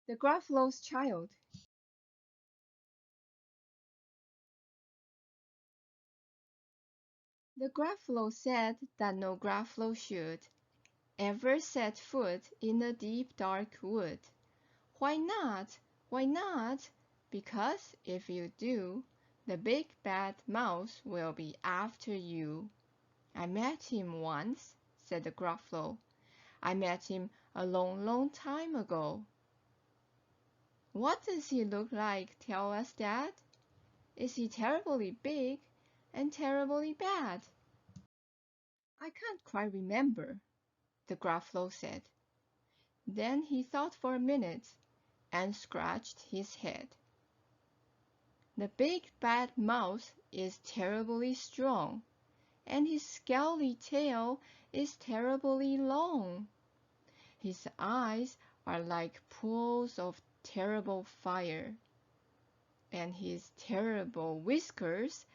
The Gruffalo's Child. The Gruffalo said that no Gruffalo should ever set foot in the deep dark wood. Why not? Why not? Because if you do, the big bad mouse will be after you. I met him once, said the Gruffalo. I met him a long, long time ago. What does he look like? Tell us, Dad. Is he terribly big and terribly bad? I can't quite remember, the Gruffalo said. Then he thought for a minute and scratched his head. The big bad mouse is terribly strong, and his scaly tail is terribly long. His eyes are like pools of terrible fire, and his terrible whiskers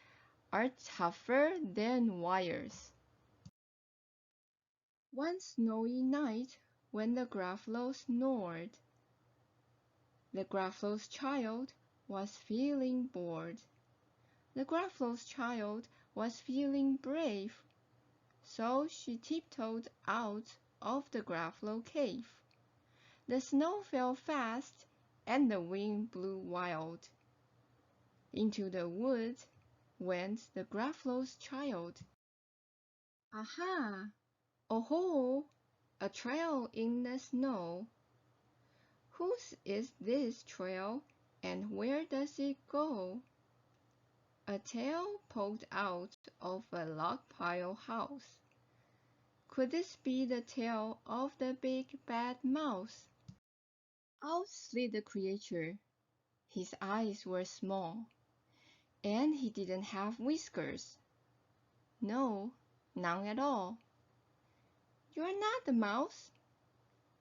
are tougher than wires. One snowy night, when the Gruffalo snored, the Gruffalo's child was feeling bored. The Gruffalo's child was feeling brave, so she tiptoed out of the Gruffalo cave. The snow fell fast, and the wind blew wild. Into the wood went the Gruffalo's child. Aha! Oh-ho! A trail in the snow. Whose is this trail, and where does it go? A tail poked out of a log pile house. Could this be the tail of the big bad mouse? Out slid the creature. His eyes were small, and he didn't have whiskers. No, none at all. You're not the mouse?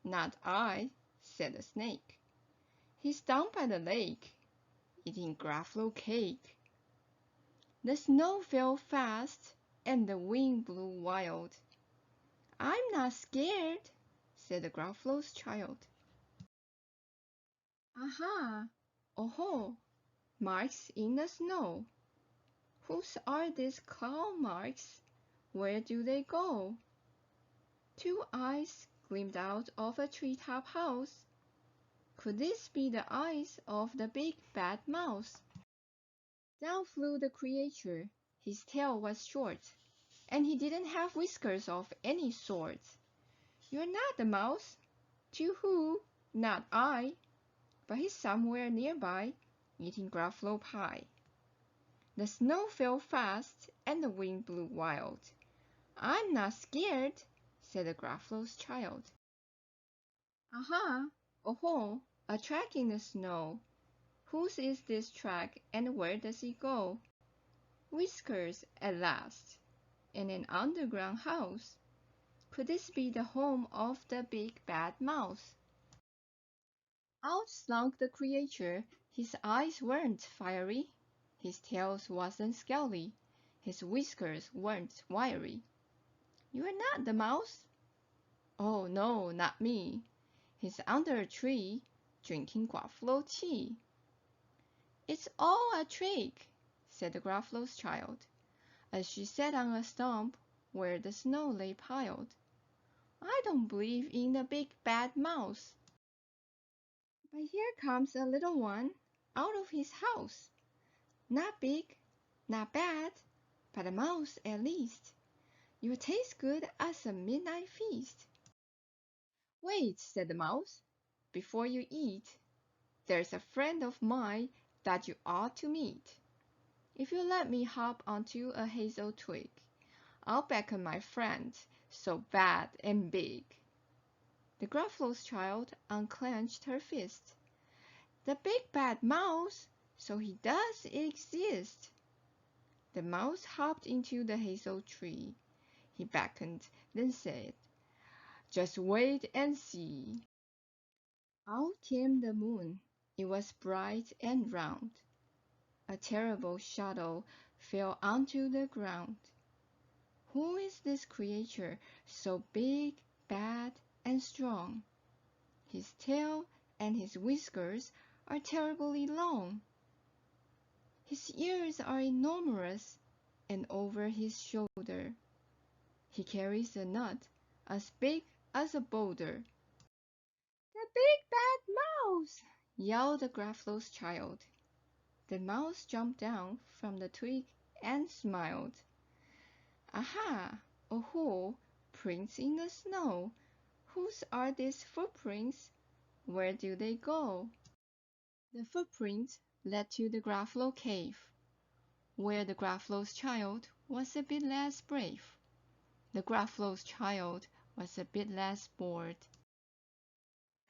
Not I, said the snake. He's down by the lake, eating Gruffalo cake. The snow fell fast, and the wind blew wild. I'm not scared, said the Gruffalo's child. Aha! Oh-ho! Marks in the snow. Whose are these claw marks? Where do they go? Two eyes gleamed out of a treetop house. Could this be the eyes of the big bad mouse? Down flew the creature. His tail was short, and he didn't have whiskers of any sort. You're not the mouse. Too-hoo, not I. But he's somewhere nearby, eating Gruffalo pie. The snow fell fast, and the wind blew wild. I'm not scared, said the Gruffalo's child. Aha! Oh-ho! A track in the snow. Whose is this track, and where does it go? Whiskers at last, and an underground house. Could this be the home of the big bad mouse? Out slunk the creature. His eyes weren't fiery, his tail wasn't scaly, his whiskers weren't wiry. You're not the mouse? Oh, no, not me. He's under a tree, drinking Gruffalo tea. It's all a trick, said the Gruffalo's child, as she sat on a stump where the snow lay piled. I don't believe in the big bad mouse. But here comes a little one out of his house. Not big, not bad, but a mouse at least. You'll taste good as a midnight feast. Wait, said the mouse, before you eat. There's a friend of mine that you ought to meet. If you let me hop onto a hazel twig, I'll beckon my friend so bad and big. The Gruffalo's child unclenched her fist. The big bad mouse, so he does exist. The mouse hopped into the hazel tree. He beckoned, then said, Just wait and see. Out came the moon. It was bright and round. A terrible shadow fell onto the ground. Who is this creature so big, bad, and strong? His tail and his whiskers are terribly long. His ears are enormous, and over his shoulder he carries a nut as big as a boulder. "The big bad mouse!" yelled the Gruffalo's child. The mouse jumped down from the twig and smiled. "Aha! Oh-ho! Prints in the snow! Whose are these footprints? Where do they go?" The footprints led to the Gruffalo cave, where the Gruffalo's child was a bit less brave. The Gruffalo's child was a bit less bored.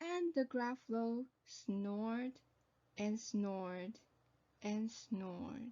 And the Gruffalo snored and snored and snored.